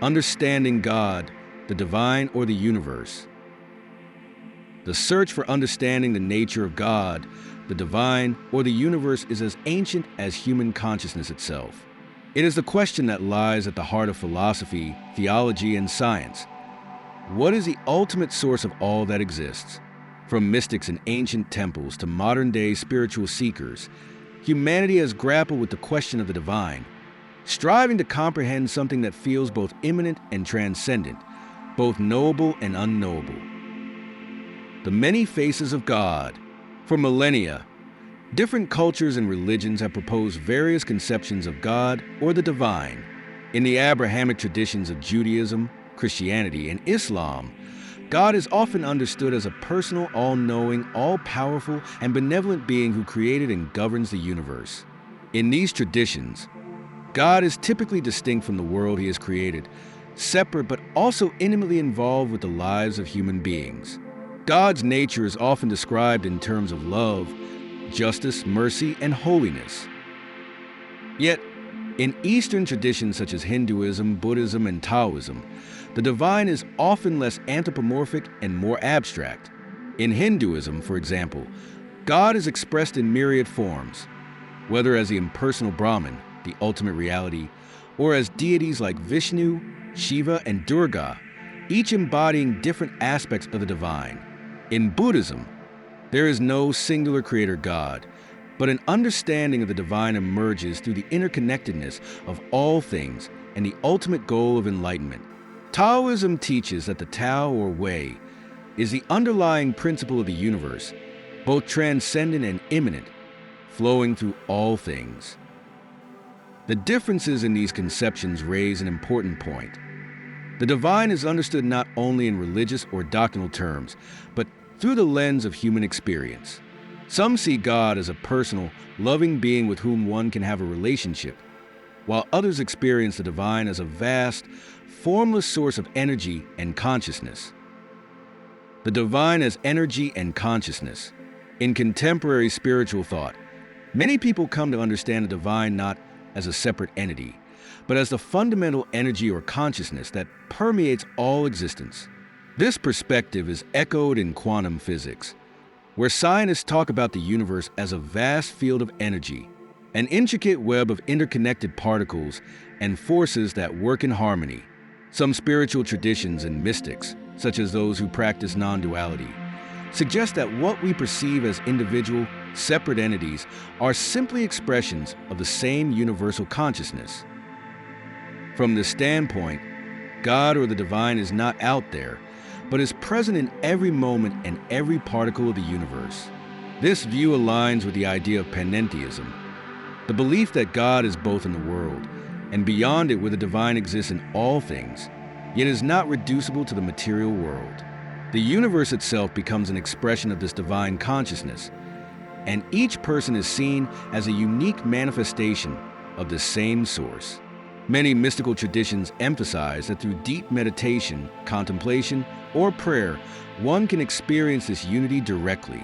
Understanding God, the divine, or the universe. The search for understanding the nature of God, the divine, or the universe is as ancient as human consciousness itself. It is the question that lies at the heart of philosophy, theology, and science. What is the ultimate source of all that exists? From mystics in ancient temples to modern-day spiritual seekers, humanity has grappled with the question of the divine, striving to comprehend something that feels both immanent and transcendent, both knowable and unknowable. The many faces of God. For millennia, different cultures and religions have proposed various conceptions of God or the divine. In the Abrahamic traditions of Judaism, Christianity, and Islam, God is often understood as a personal, all-knowing, all-powerful, and benevolent being who created and governs the universe. In these traditions, God is typically distinct from the world he has created, separate but also intimately involved with the lives of human beings. God's nature is often described in terms of love, justice, mercy, and holiness. Yet, in Eastern traditions such as Hinduism, Buddhism, and Taoism, the divine is often less anthropomorphic and more abstract. In Hinduism, for example, God is expressed in myriad forms, whether as the impersonal Brahman, the ultimate reality, or as deities like Vishnu, Shiva, and Durga, each embodying different aspects of the divine. In Buddhism, there is no singular creator God, but an understanding of the divine emerges through the interconnectedness of all things and the ultimate goal of enlightenment. Taoism teaches that the Tao, or Way, is the underlying principle of the universe, both transcendent and immanent, flowing through all things. The differences in these conceptions raise an important point. The divine is understood not only in religious or doctrinal terms, but through the lens of human experience. Some see God as a personal, loving being with whom one can have a relationship, while others experience the divine as a vast, formless source of energy and consciousness. The divine as energy and consciousness. In contemporary spiritual thought, many people come to understand the divine not as a separate entity, but as the fundamental energy or consciousness that permeates all existence. This perspective is echoed in quantum physics, where scientists talk about the universe as a vast field of energy, an intricate web of interconnected particles and forces that work in harmony. Some spiritual traditions and mystics, such as those who practice non-duality, suggest that what we perceive as individual, separate entities are simply expressions of the same universal consciousness. From this standpoint, God or the divine is not out there, but is present in every moment and every particle of the universe. This view aligns with the idea of panentheism, the belief that God is both in the world and beyond it, where the divine exists in all things, yet is not reducible to the material world. The universe itself becomes an expression of this divine consciousness, and each person is seen as a unique manifestation of the same source. Many mystical traditions emphasize that through deep meditation, contemplation, or prayer, one can experience this unity directly.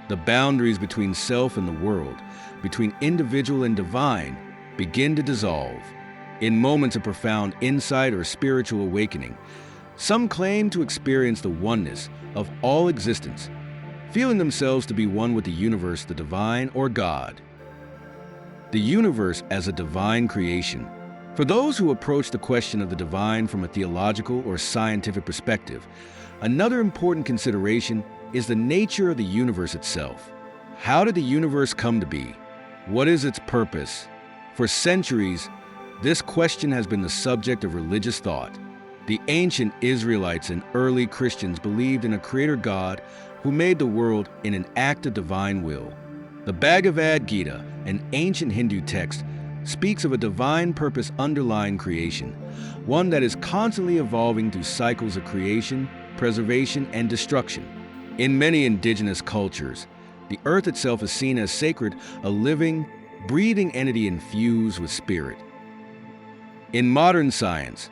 The boundaries between self and the world, between individual and divine, begin to dissolve. In moments of profound insight or spiritual awakening, some claim to experience the oneness of all existence, feeling themselves to be one with the universe, the divine, or God. The universe as a divine creation. For those who approach the question of the divine from a theological or scientific perspective, another important consideration is the nature of the universe itself. How did the universe come to be? What is its purpose? For centuries, this question has been the subject of religious thought. The ancient Israelites and early Christians believed in a creator God who made the world in an act of divine will. The Bhagavad Gita, an ancient Hindu text, speaks of a divine purpose underlying creation, one that is constantly evolving through cycles of creation, preservation, and destruction. In many indigenous cultures, the earth itself is seen as sacred, a living, breathing entity infused with spirit. In modern science,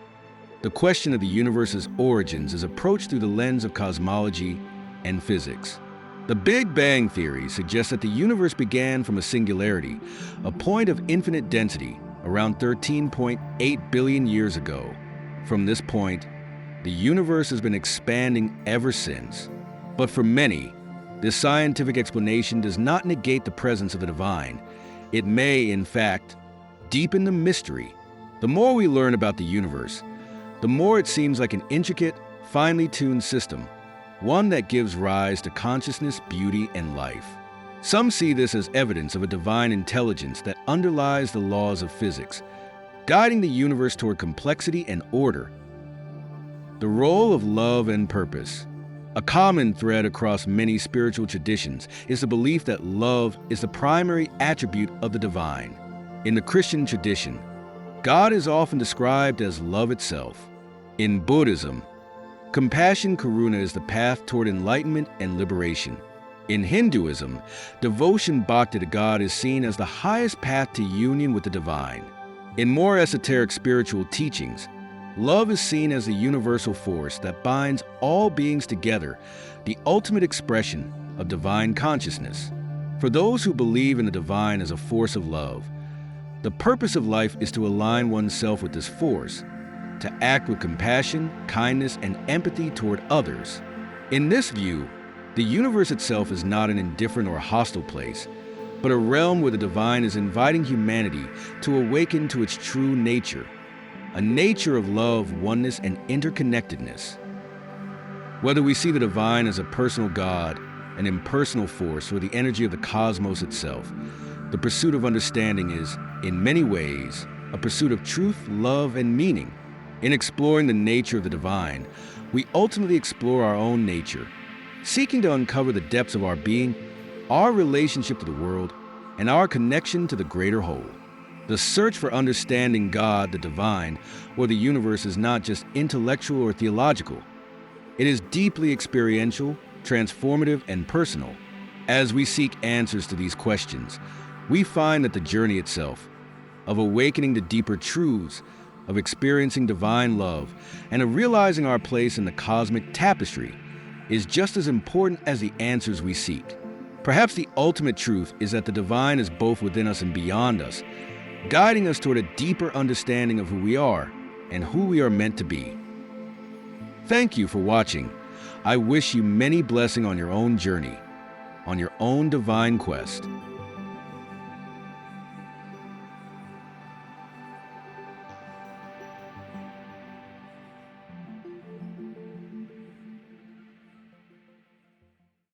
the question of the universe's origins is approached through the lens of cosmology and physics. The Big Bang Theory suggests that the universe began from a singularity, a point of infinite density, around 13.8 billion years ago. From this point, the universe has been expanding ever since. But for many, this scientific explanation does not negate the presence of the divine. It may, in fact, deepen the mystery. The more we learn about the universe, the more it seems like an intricate, finely tuned system, one that gives rise to consciousness, beauty, and life. Some see this as evidence of a divine intelligence that underlies the laws of physics, guiding the universe toward complexity and order. The role of love and purpose. A common thread across many spiritual traditions is the belief that love is the primary attribute of the divine. In the Christian tradition, God is often described as love itself. In Buddhism, compassion karuna is the path toward enlightenment and liberation. In Hinduism, devotion bhakti to God is seen as the highest path to union with the divine. In more esoteric spiritual teachings, love is seen as the universal force that binds all beings together, the ultimate expression of divine consciousness. For those who believe in the divine as a force of love, the purpose of life is to align oneself with this force, to act with compassion, kindness, and empathy toward others. In this view, the universe itself is not an indifferent or hostile place, but a realm where the divine is inviting humanity to awaken to its true nature, a nature of love, oneness, and interconnectedness. Whether we see the divine as a personal God, an impersonal force, or the energy of the cosmos itself, the pursuit of understanding is, in many ways, a pursuit of truth, love, and meaning. In exploring the nature of the divine, we ultimately explore our own nature, seeking to uncover the depths of our being, our relationship to the world, and our connection to the greater whole. The search for understanding God, the divine, or the universe is not just intellectual or theological. It is deeply experiential, transformative, and personal. As we seek answers to these questions, we find that the journey itself, of awakening to deeper truths, of experiencing divine love, and of realizing our place in the cosmic tapestry, is just as important as the answers we seek. Perhaps the ultimate truth is that the divine is both within us and beyond us, guiding us toward a deeper understanding of who we are and who we are meant to be. Thank you for watching. I wish you many blessings on your own journey, on your own divine quest.